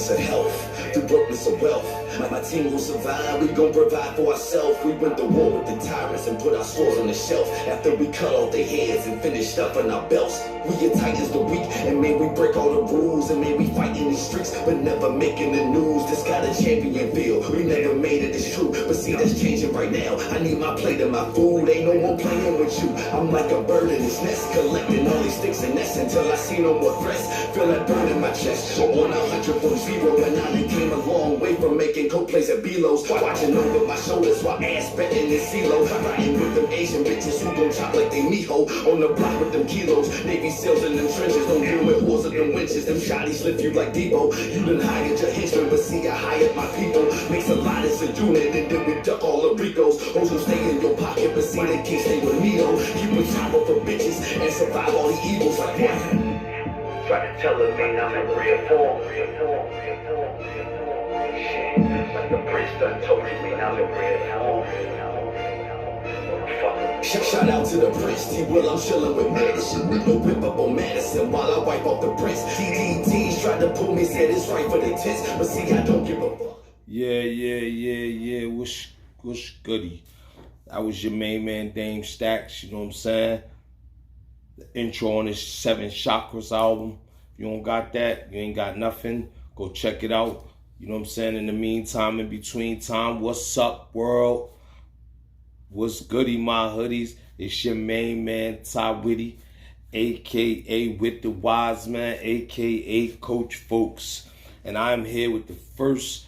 sickness of health, through brokenness of wealth. My team will survive, we gon' provide for ourselves. We went to war with the tyrants and put our swords on the shelf. After we cut off their heads and finished stuffing our belts, we get tight as the weak, and may we break all the rules, and may we fight in the streets, but never making the news. This got a champion feel, we never made it, it's true, but see that's changing right now. I need my plate and my food, ain't no more playing with you. I'm like a bird in its nest, collecting all these sticks and nests until I see no more threats. Feel that burn in my chest, on 100 from 0, and I done came a long way from making coke plays at B-Lo's, watching over my shoulders while ass betting in CeeLo, riding with them Asian bitches who gon' chop like they Miho, on the block with them kilos, Navy SEALs in them trenches, don't deal with whores of them winches, them shotties lift you like Debo. You done hired your henchmen, but see I hired my people. Makes a lot as a unit, and then we duck all the Ricos. Hoes will stay in your pocket, but see they can't stay with me though. Keep a chopper for bitches and survive all the evils like what? Try to tell her, man, I'm in real form. Shit, like the prince done told me, man, I'm in real form. Shout out to the Prince, T-Will, I'm chillin' with Madison. No whip up on Madison while I wipe off the Prince. TDTs tried to pull me, said it's right for the tits, but see, I don't give a fuck. Yeah. What's goody? That was your main man, Dame Stacks, you know what I'm saying? The intro on his 7 Chakras album. If you don't got that, you ain't got nothing. Go check it out. You know what I'm saying? In the meantime, in between time, what's up, world? What's goody, my hoodies? It's your main man, Ty Whitty, a.k.a. With the Wise Man, a.k.a. Coach Folks. And I'm here with the first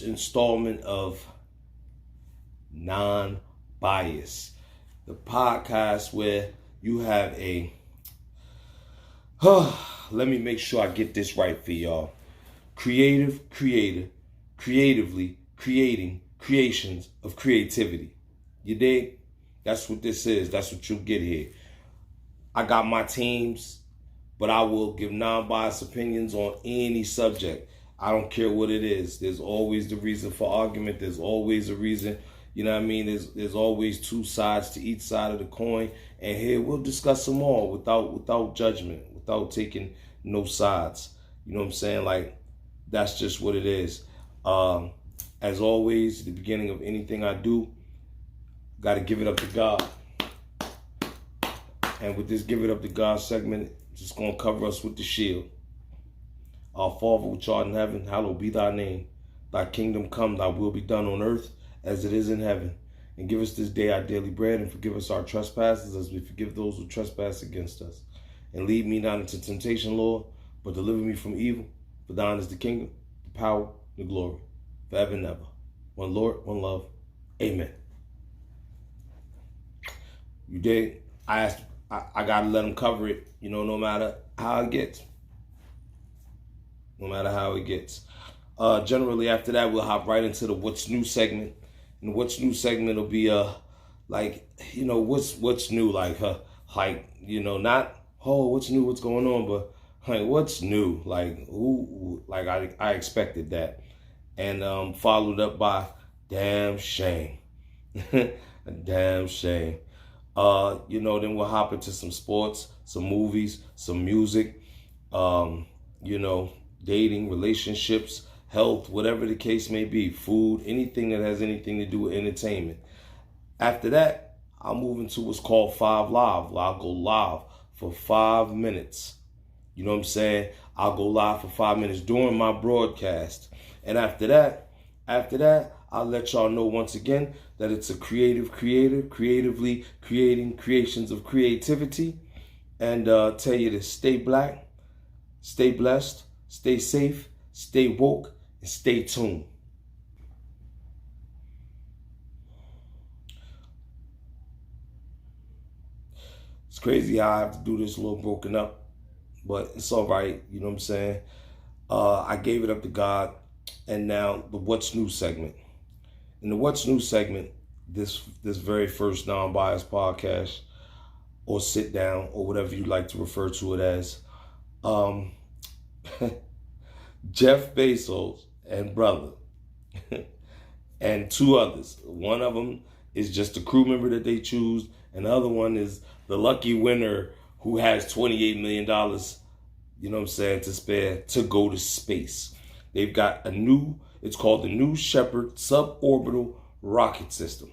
installment of Non-Bias, the podcast where you have a... let me make sure I get this right for y'all. Creatively creating creations of creativity. You dig? That's what this is. That's what you'll get here. I got my teams, but I will give non-biased opinions on any subject. I don't care what it is. There's always the reason for argument. There's always a reason. You know what I mean? There's always 2 sides to each side of the coin. And here we'll discuss them all without judgment, without taking no sides. You know what I'm saying? Like, that's just what it is. As always, at the beginning of anything I do, got to give it up to God. And with this Give It Up to God segment, just going to cover us with the shield. Our Father which art in heaven, hallowed be thy name. Thy kingdom come, thy will be done on earth as it is in heaven. And give us this day our daily bread, and forgive us our trespasses as we forgive those who trespass against us. And lead me not into temptation, Lord, but deliver me from evil. For thine is the kingdom, the power, the glory, forever and ever. One Lord, one love. Amen. You dig? I gotta let them cover it, you know, no matter how it gets. No matter how it gets. Generally, after that, we'll hop right into the What's New segment. And the What's New segment will be, like, you know, what's new? Like, you know, not, oh, what's new, what's going on, but, like, what's new? Like, who, like, I expected that. And followed up by, damn shame. A damn shame. You know, then we'll hop into some sports, some movies, some music, you know, dating, relationships, health, whatever the case may be, food, anything that has anything to do with entertainment. After that, I'll move into what's called 5 Live. I'll go live for 5 minutes. You know what I'm saying? I'll go live for 5 minutes during my broadcast. And after that, I'll let y'all know once again that it's a creative creator, creatively creating creations of creativity. And tell you to stay black, stay blessed, stay safe, stay woke, and stay tuned. It's crazy how I have to do this a little broken up, but it's all right. You know what I'm saying? I gave it up to God. And now the What's New segment. In the What's New segment, this very first non-biased podcast, or sit down, or whatever you like to refer to it as, Jeff Bezos and brother, and 2 others. One of them is just a crew member that they choose, and the other one is the lucky winner who has $28 million, you know what I'm saying, to spare to go to space. They've got it's called the New Shepard suborbital rocket system.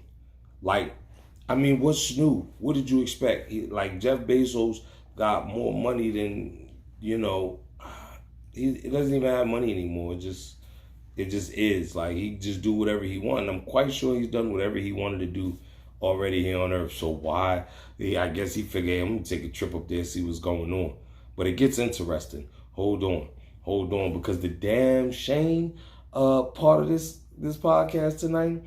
Like, I mean, what's new? What did you expect? Like, Jeff Bezos got more money than, he doesn't even have money anymore. It just is. Like, he just do whatever he wants. I'm quite sure he's done whatever he wanted to do already here on Earth. So why? I guess he figured, hey, I'm going to take a trip up there, see what's going on. But it gets interesting. Hold on, because the damn Shane part of this podcast tonight,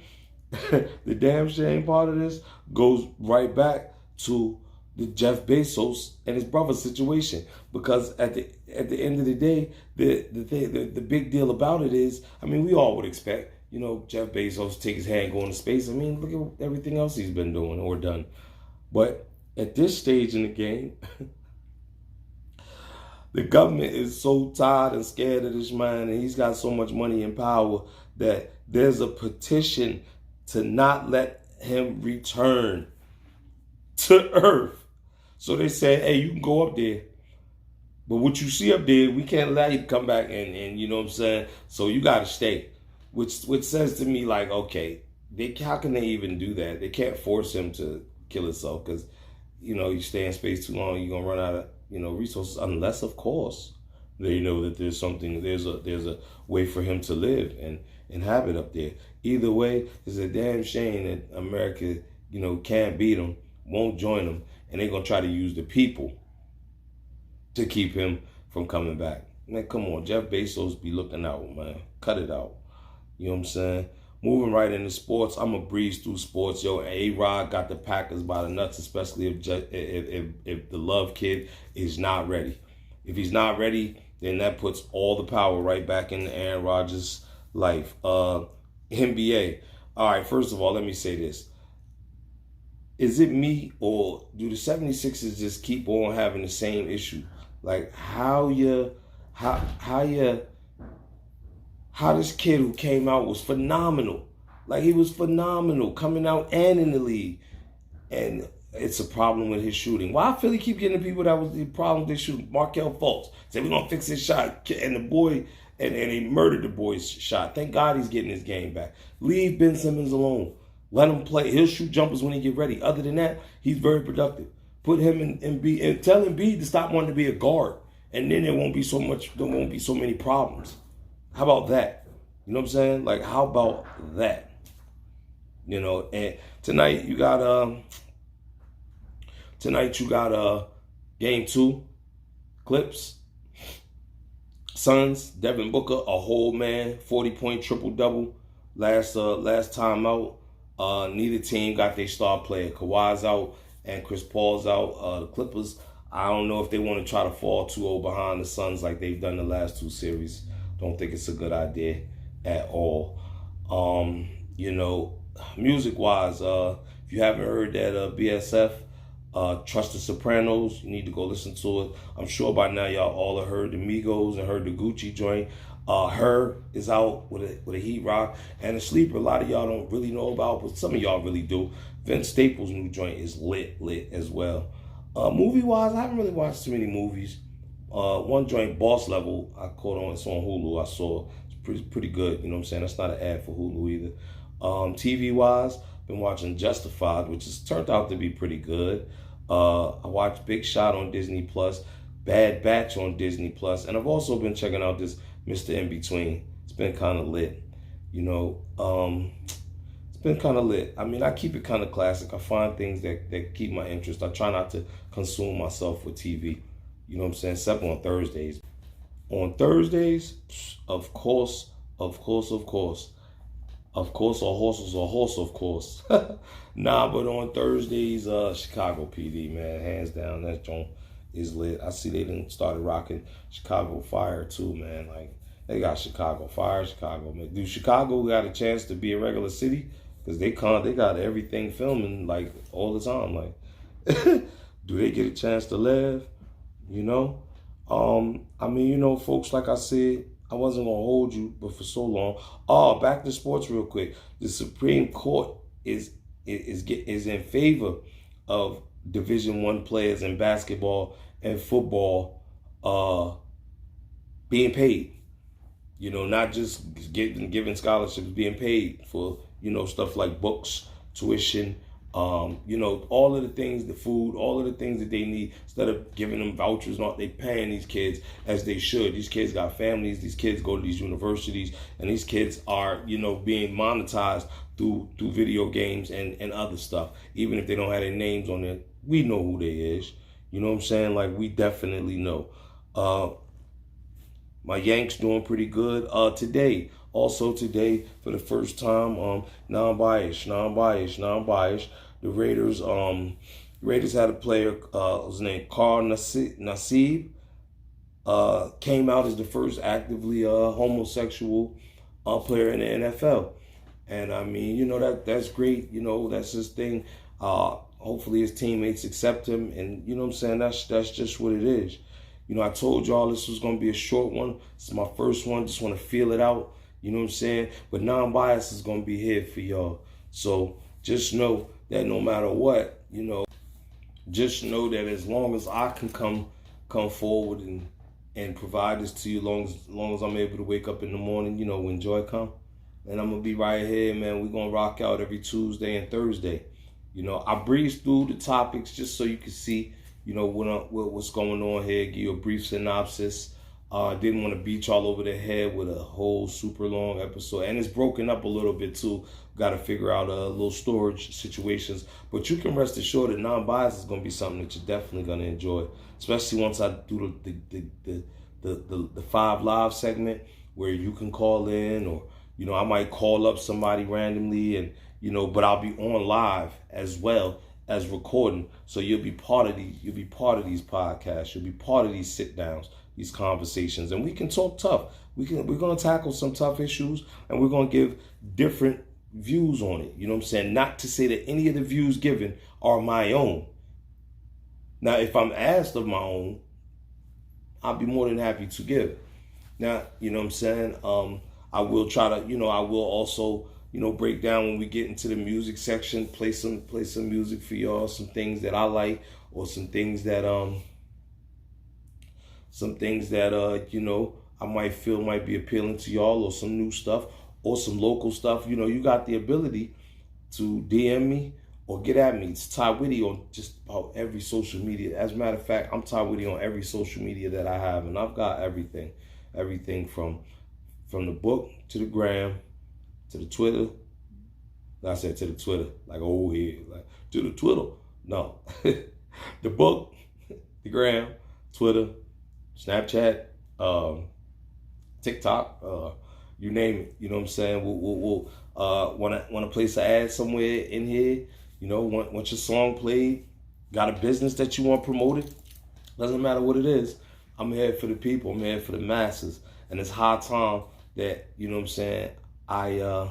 the damn Shane part of this goes right back to the Jeff Bezos and his brother situation. Because at the end of the day, the big deal about it is, I mean, we all would expect, Jeff Bezos take his hand, go into space. I mean, look at everything else he's been doing or done. But at this stage in the game, the government is so tired and scared of this man, and he's got so much money and power that there's a petition to not let him return to Earth. So they said, hey, you can go up there, but what you see up there, we can't allow you to come back and you know what I'm saying? So you got to stay, which says to me, like, okay, how can they even do that? They can't force him to kill himself because, you stay in space too long, you're going to run out of, resources, unless, of course, they know that there's a way for him to live and inhabit up there. Either way, it's a damn shame that America, can't beat him, won't join him, and they're going to try to use the people to keep him from coming back. Man, come on, Jeff Bezos be looking out, man. Cut it out. You know what I'm saying? Moving right into sports, I'm going to breeze through sports. Yo, A-Rod got the Packers by the nuts, especially if the Love kid is not ready. If he's not ready, then that puts all the power right back in Aaron Rodgers' life. NBA. All right, first of all, let me say this. Is it me, or do the 76ers just keep on having the same issue? Like, how this kid who came out was phenomenal. Like, he was phenomenal coming out and in the league. And it's a problem with his shooting. Why Philly keep getting the people that was the problem with their shooting? Markelle Fultz said, we're going to fix his shot. And the boy, and he murdered the boy's shot. Thank God he's getting his game back. Leave Ben Simmons alone. Let him play. He'll shoot jumpers when he get ready. Other than that, he's very productive. Put him in Embiid and tell Embiid to stop wanting to be a guard. And then there won't be so many problems. How about that? You know what I'm saying? Like, how about that? And tonight you got game 2, Clips, Suns, Devin Booker, a whole man, 40-point triple-double last time out. Neither team got their star player. Kawhi's out and Chris Paul's out. The Clippers, I don't know if they want to try to fall 2-0 behind the Suns like they've done the last 2 series. Don't think it's a good idea at all. Music-wise, if you haven't heard that BSF, Trust the Sopranos, you need to go listen to it. I'm sure by now y'all all have heard the Migos and heard the Gucci joint. Her is out with a heat rock. And a sleeper a lot of y'all don't really know about, but some of y'all really do. Vince Staples' new joint is lit as well. Movie-wise, I haven't really watched too many movies. One joint, Boss Level, I caught on. It's on Hulu. I saw it's pretty good. You know what I'm saying? That's not an ad for Hulu either. TV-wise, been watching Justified, which has turned out to be pretty good. I watched Big Shot on Disney Plus, Bad Batch on Disney Plus, and I've also been checking out this Mr. In Between. It's been kind of lit. It's been kind of lit. I mean, I keep it kind of classic. I find things that keep my interest. I try not to consume myself with TV. You know what I'm saying? Except on Thursdays. On Thursdays, of course, a horse is a horse, of course. Nah, but on Thursdays, Chicago PD, man, hands down, that joint is lit. I see they done started rocking Chicago Fire too, man. Like, they got Chicago Fire, Chicago, man. Do Chicago got a chance to be a regular city? Because they got everything filming, like, all the time. Like, do they get a chance to live? Folks, like I said, I wasn't going to hold you, but for so long. Back to sports real quick. The Supreme Court is in favor of Division I players in basketball and football being paid. You know, not just giving scholarships, being paid for, you know, stuff like books, tuition, you know, all of the things, the food, all of the things that they need. Instead of giving them vouchers, not they paying these kids as they should. These kids got families. These kids go to these universities, and these kids are, you know, being monetized through video games and other stuff. Even if they don't have their names on it, we know who they is. You know what I'm saying? Like, we definitely know. My Yanks doing pretty good. Today, for the first time, non-biased. The Raiders had a player, his name Carl Nassib, came out as the first actively homosexual player in the NFL. And I mean, you know, that's great. You know, that's his thing. Hopefully his teammates accept him, and you know what I'm saying, that's just what it is. You know, I told y'all this was going to be a short one. This is my first one. Just want to feel it out. You know what I'm saying? But non-bias is going to be here for y'all. So just know that no matter what, you know, just know that as long as I can come forward and provide this to you, long as I'm able to wake up in the morning, you know, when joy come. And I'm going to be right here, man. We're going to rock out every Tuesday and Thursday. You know, I breeze through the topics just so you can see, you know, what's going on here, give you a brief synopsis. Didn't want to beat y'all over the head with a whole super long episode. And it's broken up a little bit too. Got to figure out little storage situations. But you can rest assured that non-bias is going to be something that you're definitely going to enjoy. Especially once I do the 5 Live segment where you can call in, or, you know, I might call up somebody randomly, and, you know, but I'll be on live as well as recording, so you'll be part of these podcasts, you'll be part of these sit downs, these conversations, and we can talk tough. We're gonna tackle some tough issues, and we're gonna give different views on it. You know what I'm saying? Not to say that any of the views given are my own. Now, if I'm asked of my own, I'll be more than happy to give. Now, you know what I'm saying? I will try to, you know, I will also, you know, break down when we get into the music section, play some music for y'all, some things that I like, or some things that you know, I might feel might be appealing to y'all, or some new stuff, or some local stuff. You know, you got the ability to DM me or get at me. It's Ty Whitty on just about every social media. As a matter of fact, I'm Ty Whitty on every social media that I have, and I've got everything from the book to the gram, to the Twitter. I said to the Twitter, like old head, like to the Twitter. No, the book, the gram, Twitter, Snapchat, TikTok, you name it. You know what I'm saying? We'll want to place an ad somewhere in here. You know, want your song played, got a business that you want promoted. Doesn't matter what it is. I'm here for the people. I'm here for the masses, and it's high time that, you know what I'm saying, I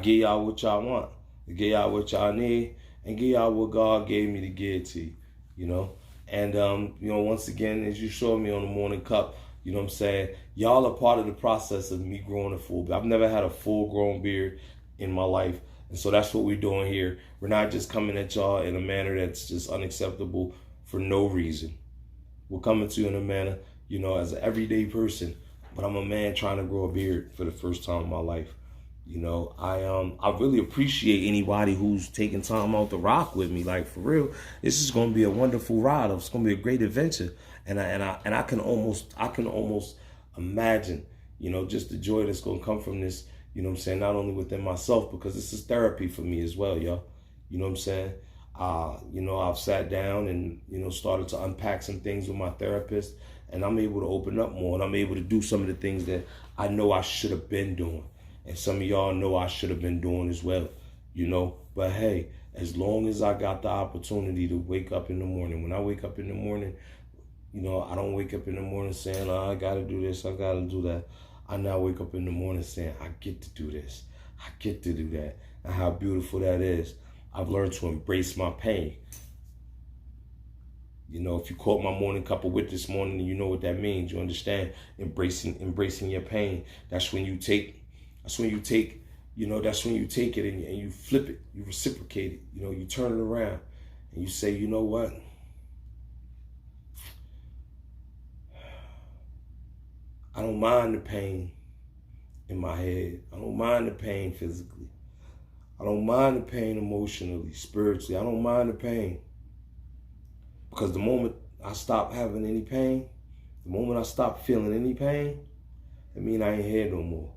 give y'all what y'all want, I give y'all what y'all need, and give y'all what God gave me to give to you, you know. And, you know, once again, as you showed me on the Morning Cup, you know what I'm saying, y'all are part of the process of me growing a full beard. I've never had a full-grown beard in my life, and so that's what we're doing here. We're not just coming at y'all in a manner that's just unacceptable for no reason. We're coming to you in a manner, you know, as an everyday person, but I'm a man trying to grow a beard for the first time in my life. You know, I really appreciate anybody who's taking time out to rock with me. Like, for real, this is going to be a wonderful ride. It's going to be a great adventure, and I can almost imagine, you know, just the joy that's going to come from this. You know what I'm saying? Not only within myself, because this is therapy for me as well, y'all. You know what I'm saying? You know, I've sat down and, you know, started to unpack some things with my therapist, and I'm able to open up more, and I'm able to do some of the things that I know I should have been doing. And some of y'all know I should have been doing as well, you know. But hey, as long as I got the opportunity to wake up in the morning, when I wake up in the morning, you know, I don't wake up in the morning saying, oh, I got to do this, I got to do that. I now wake up in the morning saying, I get to do this, I get to do that. And how beautiful that is. I've learned to embrace my pain. You know, if you caught my Morning Cup of Wit this morning, you know what that means. You understand? Embracing your pain. That's when you take, you know, that's when you take it and you flip it, you reciprocate it, you know, you turn it around and you say, you know what? don't mind the pain in my head. I don't mind the pain physically. I don't mind the pain emotionally, spiritually. I don't mind the pain. Because the moment I stop having any pain, the moment I stop feeling any pain, it means I ain't here no more.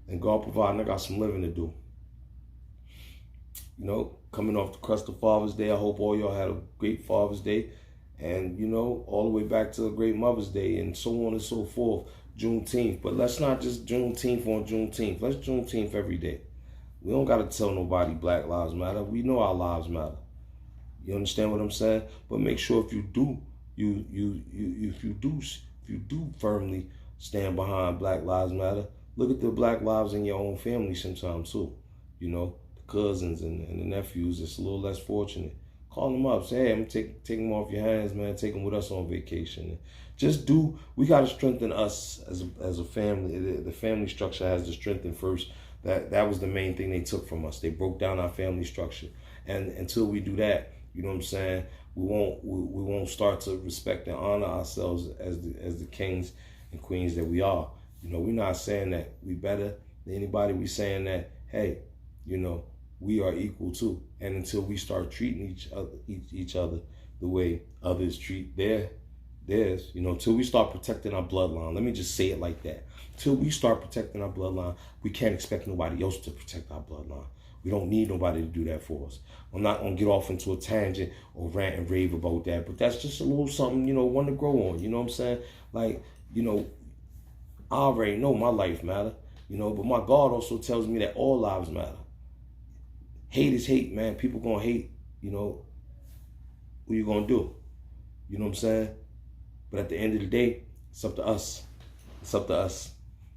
And God providing, I got some living to do. You know, coming off the crust of Father's Day, I hope all y'all had a great Father's Day. And, you know, all the way back to a great Mother's Day and so on and so forth, Juneteenth. But let's not just Juneteenth on Juneteenth. Let's Juneteenth every day. We don't got to tell nobody Black Lives Matter. We know our lives matter. You understand what I'm saying? But make sure if you do, if you do firmly stand behind Black Lives Matter, look at the Black lives in your own family sometimes too. You know, the cousins and the nephews that's a little less fortunate. Call them up. Say, hey, I'm take them off your hands, man. Take them with us on vacation. Just do. We got to strengthen us as a family. The family structure has to strengthen first. That was the main thing they took from us. They broke down our family structure, and until we do that, you know what I'm saying, we won't start to respect and honor ourselves as the kings and queens that we are. You know, we're not saying that we better than anybody. We saying that, hey, you know, we are equal too. And until we start treating each other the way others treat theirs, you know, until we start protecting our bloodline. Let me just say it like that. Until we start protecting our bloodline, we can't expect nobody else to protect our bloodline. We don't need nobody to do that for us. I'm not going to get off into a tangent or rant and rave about that, but that's just a little something, you know, one to grow on. You know what I'm saying? Like, you know, I already know my life matter, you know, but my God also tells me that all lives matter. Hate is hate, man. People going to hate, you know, what you going to do? You know what I'm saying? But at the end of the day, it's up to us. It's up to us,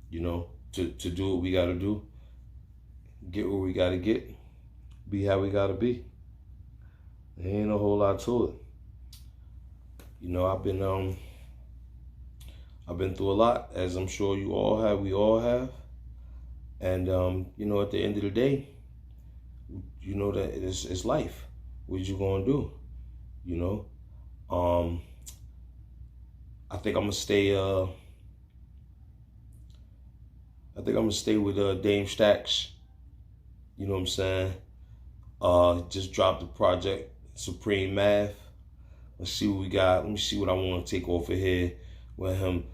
you know, to do what we got to do. Get where we got to get. Be how we got to be. There ain't a whole lot to it. You know, I've been through a lot, as I'm sure you all have. We all have. And, you know, at the end of the day, you know that it's life. What you going to do? You know? I think I'm going to stay... I think I'm going to stay with Dame Stacks. You know what I'm saying? Just dropped the project, Supreme Math. Let's see what we got. Let me see what I want to take off of here with him.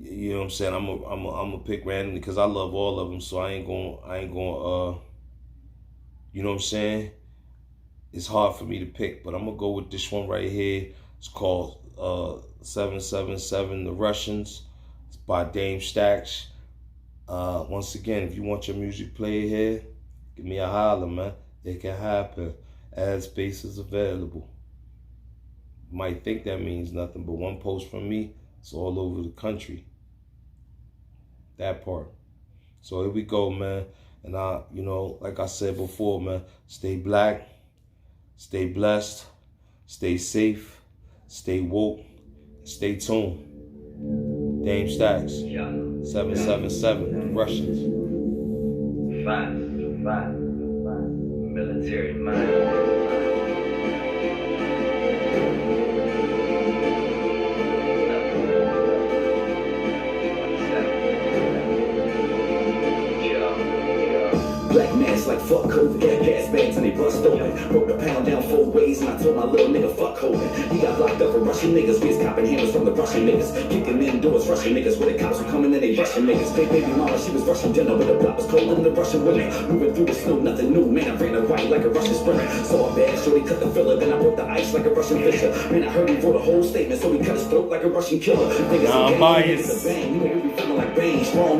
You know what I'm saying? I'm gonna pick randomly because I love all of them. So I ain't going you know what I'm saying? It's hard for me to pick, but I'm gonna go with this one right here. It's called 777 The Russians. It's by Dame Stacks. Once again, if you want your music played here, give me a holler, man. It can happen. Ad space is available. You might think that means nothing, but one post from me, it's all over the country. That part. So here we go, man. And you know, like I said before, man, stay black, stay blessed, stay safe, stay woke, stay tuned. Dame Stacks, 777, Russians. Fast, military mind. Black man's like fuck COVID, gas bags and they bust open. Broke the pound down 4 ways and I told my little nigga fuck Hogan. He got locked up for Russian niggas, we was copping hammers from the Russian niggas. Kicking indoors, Russian niggas, where the cops were coming and they Russian niggas. Baby mama, she was Russian dinner, but the block was cold and the Russian women. Moving through the snow, nothing new, man, I ran a white like a Russian sprinter. Saw a bad shorty cut the filler, then I broke the ice like a Russian fisher. Man, I heard he wrote a whole statement, so he cut his throat like a Russian killer. Niggas I'm biased. bang, you know we be feeling like Bane, strong.